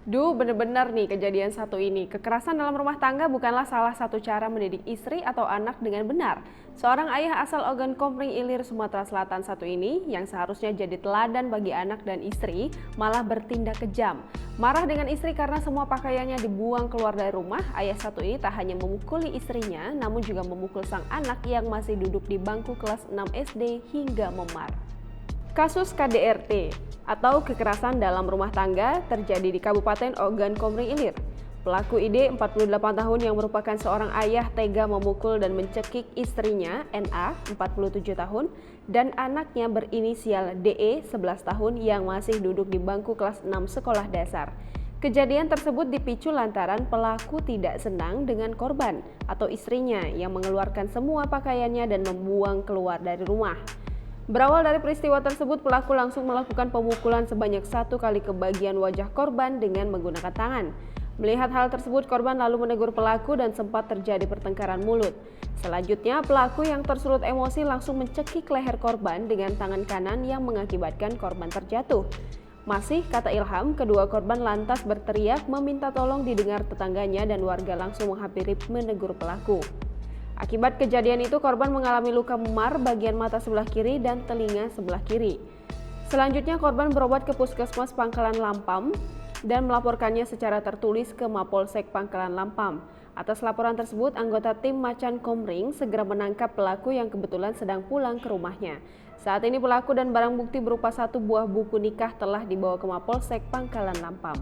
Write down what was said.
Duh, bener-bener nih kejadian satu ini. Kekerasan dalam rumah tangga bukanlah salah satu cara mendidik istri atau anak dengan benar. Seorang ayah asal Ogan Komering Ilir, Sumatera Selatan satu ini, yang seharusnya jadi teladan bagi anak dan istri, malah bertindak kejam. Marah dengan istri karena semua pakaiannya dibuang keluar dari rumah, ayah satu ini tak hanya memukuli istrinya, namun juga memukul sang anak yang masih duduk di bangku kelas 6 SD hingga memar. Kasus KDRT atau kekerasan dalam rumah tangga terjadi di Kabupaten Ogan Komering Ilir. Pelaku ID 48 tahun yang merupakan seorang ayah tega memukul dan mencekik istrinya NA 47 tahun dan anaknya berinisial DE 11 tahun yang masih duduk di bangku kelas 6 sekolah dasar. Kejadian tersebut dipicu lantaran pelaku tidak senang dengan korban atau istrinya yang mengeluarkan semua pakaiannya dan membuang keluar dari rumah. Berawal dari peristiwa tersebut, pelaku langsung melakukan pemukulan sebanyak 1 kali ke bagian wajah korban dengan menggunakan tangan. Melihat hal tersebut, korban lalu menegur pelaku dan sempat terjadi pertengkaran mulut. Selanjutnya, pelaku yang tersulut emosi langsung mencekik leher korban dengan tangan kanan yang mengakibatkan korban terjatuh. Masih kata Ilham, kedua korban lantas berteriak meminta tolong didengar tetangganya dan warga langsung menghampiri menegur pelaku. Akibat kejadian itu, korban mengalami luka memar bagian mata sebelah kiri dan telinga sebelah kiri. Selanjutnya, korban berobat ke Puskesmas Pangkalan Lampam dan melaporkannya secara tertulis ke Mapolsek Pangkalan Lampam. Atas laporan tersebut, anggota tim Macan Komring segera menangkap pelaku yang kebetulan sedang pulang ke rumahnya. Saat ini pelaku dan barang bukti berupa 1 buah buku nikah telah dibawa ke Mapolsek Pangkalan Lampam.